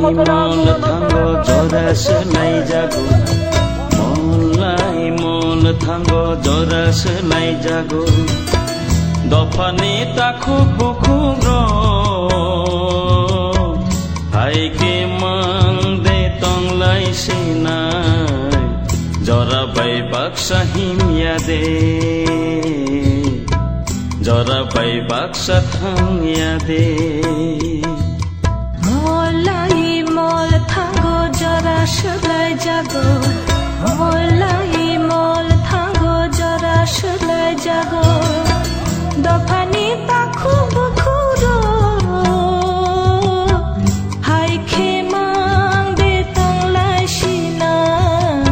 मल थांगो जरास नायजागो मलाई मल थांगो जरास नायजागो दफानि ताखु बुखुग्र हायके मांदे तंगलाय सिनाय जराबाय बाक्सा हिमिया दे जराबाय बाक्सा थांया दे मलाई मल थांगो जरास नायजागो मलाई मल थांगो जरास नायजागो दफानि ताखु बुखुरो हायखे मांदे तंगलाय सिनाय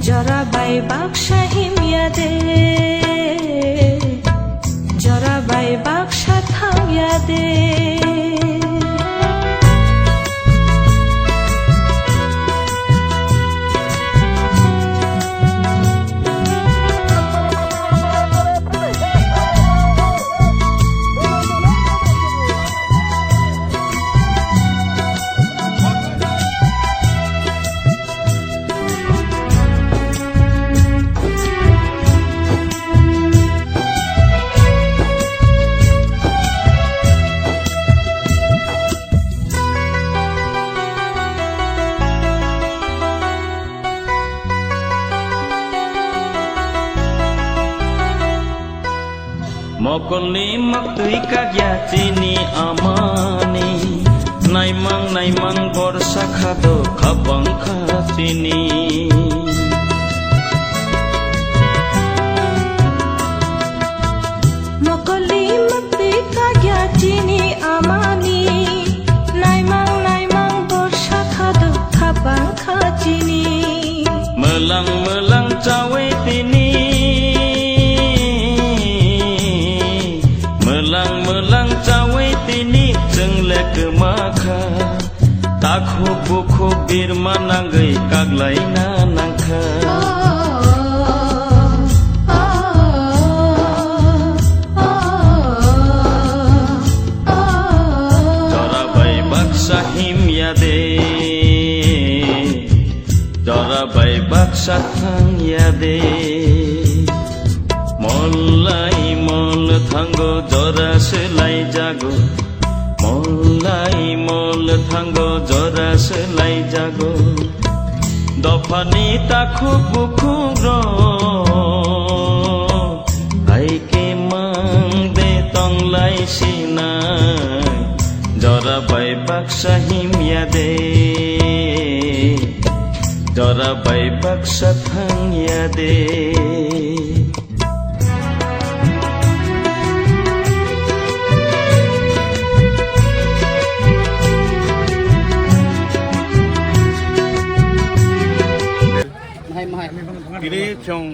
जराबाय बाक्सा हिमिया दे जराबाय बाक्सा थांया दे मकलनि मक्तुइ काग्या चिनी आमानि नायमां बरसा खादो खाबां खासिनि मकलनि मक्तुइ काग्या चिनी आमानि नायमां बरसा खादो खाबां खासिनि मेलां चावे तिनि मेलां चावे तिनि जोंलेक माखा ताखु बुखु बिरमा नांगै काग्लायना नांखा जराबाय बाक्सा हिमिया दे जराबाय बाक्सा थांया दे मलाई मल थांगो जरास लायजागो मलाई मल थांगो जरास लायजागो दफानि ताखु बुखुग्र हायके मांदे तंगलाय सिनाय जराबाय बाक्सा हिमिया दे जराबाय बाक्सा थांया दे Kini chung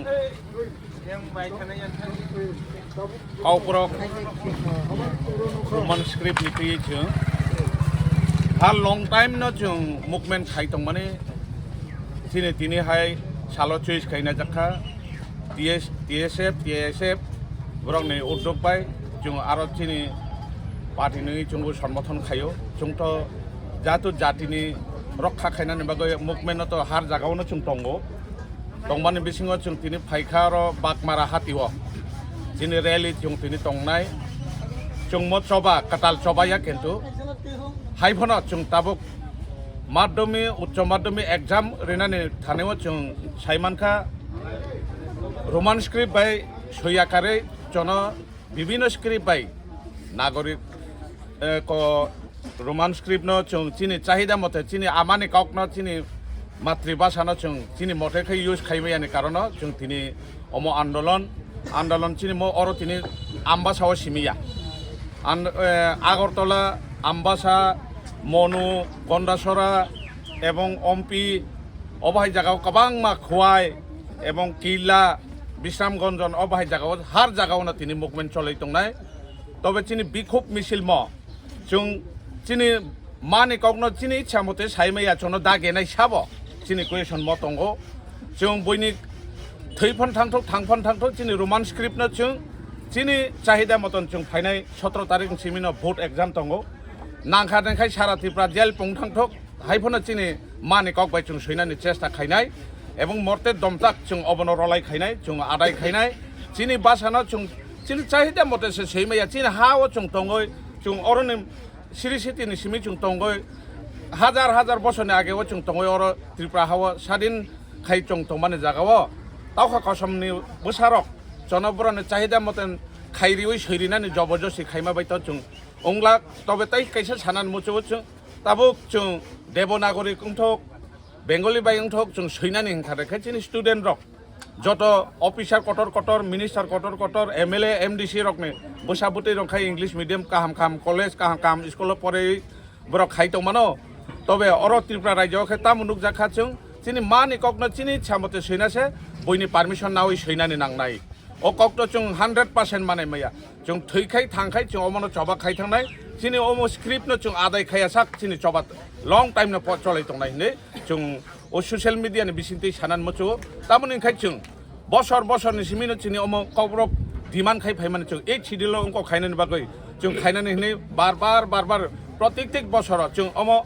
kauprok Roman script ni kriye chung ha long time no chung movement khai tong mane tini hai salo choice khai na jakha TSF borok ni uddog pai chung aro tini party ni chung সমর্থন খাইও chung to jatu jatini rokha khaina ni bagai movement no to har jagao no chung tongo tongmani bisingo chung tini phaikaro bakmara hatiwo tini rally chung tini tongnai chung mo choba katal choba ya kentu haibhono chung tabuk madhyami uccho madhyami exam renani thanewo chung saimankha roman script bai soyakare jono bibhinno script bai nagorik ko roman script no chung tini chahida mote tini amani kaukno tini মাতৃভাষা ন जों তিনি মতে খাই use খাইবায়ানি কারণ जों তিনি অম আন্দোলন তিনি ম অর তিনি আমবাসাও সিমিয়া আগরতলা আমবাসা মনু গন্ডাসরা এবং অম্পি অবাহাই জায়গাও কবাং মা খোয়াই এবং কিলা বিশ্রামগঞ্জন অবাহাই জায়গাও হার জায়গাও না তিনি মুভমেন্ট চলাই দंनाय তবে তিনি বিক্ষোভ মিছিল ম जों তিনি माने काउकनो चिनि इच्छा मते साइमाया चनो दागेनाय साबो चिनि क्वेश्चन मतंगो जों बयनि थैफन थांफन चिनि रोमान स्क्रिप्ट न जों चिनि चाहिदा मतन जों फाइनाय 17 तारिख सिमिनो भोट एग्जाम तंगो नांखा देंखाय साराथिफ्रा जेल पंथांथक हाइफोनो चिनि मानि ककबाय जों सैनानि चेष्टा खायनाय এবং মর্তে দমতাক जों অবন রলাই খাইনাय जों আদাय খাইनाय চিনি বাসানো जों চিনি চাহিদা মতে সে সেইমাইয়া চিনি হাও जों তঙ্গই जों অরনি সিরি সিটিনি সিমি जों তঙ্গই হাজার হাজার বছরनि আগেও जों তঙ্গই অর ত্রিপুরা হাওয়া স্বাধীন খাই जों তঙ্গমানে জাগাও তাওখা কসমনি বসারক জনবরনি চাহিদা মতেন খাইরিওই সৈরিনানি জবরদস্তি খাইমা বাইতো जों अंग्ला तबे ताई कैसे सानान मुचो जों ताबुक जों देवनागरी कुंथक बेंगली बाई कुंथक जों सैनानि हिंखारे खायचिनि स्टुडेन्ट रक जत अफिसार कटर कटर मिनिस्टार कटर कटर एमएलए एमडीसी रकने बोसाबुति रखाय इंग्लिश मीडियम काहाम काम कलेज काहाम काम स्कुल परे बरक खाइतो मानो तबे अर त्रिपुरा राज्य खे तामुनुक जाखा जों चिनि मानि ककनो चिनि छामते सैनासे बयनि पारमिशन नावै सैनानि नांनाय ओ ककनो जों 100% माने मैया जों थैखाय थांखाय जों अमनो चबा खाय थांनाय चिनि अमो स्क्रिप्ट न जों आदाय खाया साक चिनि चबा लं टाइम न चलै तंनाय ने जों ओ सोशल मीडिया नि बिसिंति सानान मचो तामुनि खाय जों बसर बसर नि सिमिनो चिनि अमो कब्रक डिमान्ड खाय फाय माने जों एक छिदिल अंक खायनानि बागै जों खायनानि ने बार बार प्रत्येक बसर जों अमो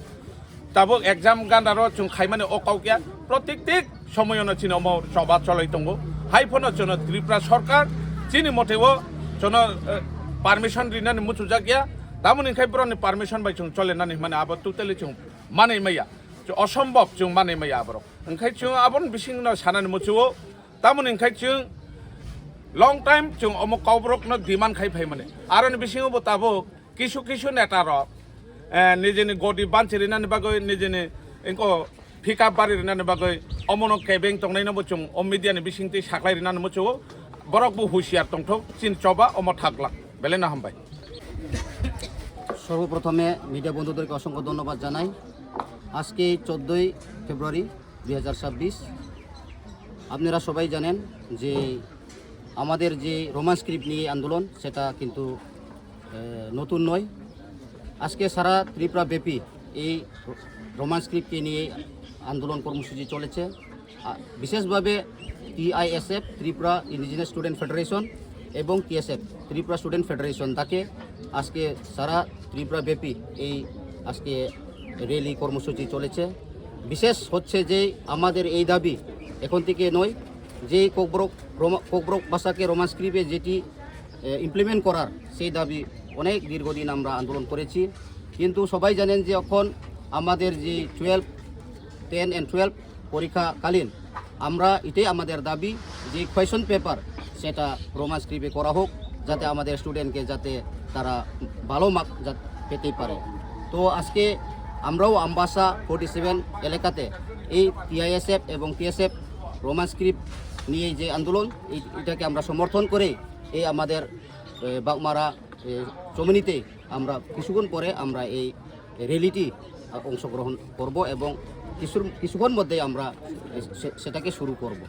ताबो एग्जाम गान्दारो जों खायमाने ओ काउकिया प्रत्येक समयनो चिनि अमो चबा चलै तंगो हाइफोनो जों त्रिपुरा सरकार चिनि मतेवो जों पारमिशन रिनानि मुचु जागिया तामुनि खाय ब्रनि पारमिशन बाय जों चलेनानि माने आबो टोटली जों माने मैया जों असम्भव जों माने मैया आबो ओंखाय जों आबन बिसिंनो सानानि मुचुओ तामुनि खाय जों लं टाइम जों अमो काउब्रकनो डिमान्ड खाय फाय माने आरो बिसिङावबो ताबो किसु नेतार निजेनि गदि बानचिरिनानि बागै निजेनि इंको फिका बारिरिनानि बागै अमनो केबें तंनायनोबो जों अ मिडियानि बिसिंति साख्लायरिनानि मुचुओ बरकबो हुसियार तंथौ चिन चबा अमो थागलाक बेलेना हामबाय সর্বপ্রথমে মিডিয়া বন্ধুদেরকে অসংখ্য ধন্যবাদ জানাই। আজকে 14ই ফেব্রুয়ারি 2026 আপনারা সবাই জানেন যে আমাদের যে রোমান স্ক্রিপ্ট নিয়ে আন্দোলন সেটা কিন্তু নতুন নয়। আজকে সারা ত্রিপুরা ব্যাপী এই রোমান স্ক্রিপ্টকে নিয়ে আন্দোলন কর্মসূচি চলেছে। বিশেষভাবে TISF Tripura indigenous student federation এবং টিএসএফ ত্রিপুরা স্টুডেন্ট ফেডারেশন তাকে আজকে সারা ত্রিপুরা ব্যাপী এই আজকে র্যালি কর্মসূচি চলেছে। বিশেষ হচ্ছে যে আমাদের এই দাবি এখন থেকে নয়, যে কোকব্রক ভাষাকে রোমান স্ক্রিপ্টে যেটি ইমপ্লিমেন্ট করার সেই দাবি অনেক দীর্ঘদিন আমরা আন্দোলন করেছি। কিন্তু সবাই জানেন যে এখন আমাদের যে 12, 10 and 12 পরীক্ষাকালীন আমরা এটাই আমাদের দাবি যে কোয়েশ্চন পেপার সেটা রোমান স্ক্রিপ্টে করা হোক, যাতে আমাদের স্টুডেন্টকে যাতে তারা ভালো মার্ক পেতে পারে। তো আজকে আমরাও আমবাসা 47 এলাকাতে এই টিআইএসএফ এবং টিএসএফ রোমান স্ক্রিপ্ট নিয়ে যে আন্দোলন এটাকে আমরা সমর্থন করে এই আমাদের বাগমারা চমনিতে আমরা কিছুক্ষণ পরে আমরা এই র্যালিটি অংশগ্রহণ করব এবং কিছুক্ষণ মধ্যে আমরা সেটাকে শুরু করব।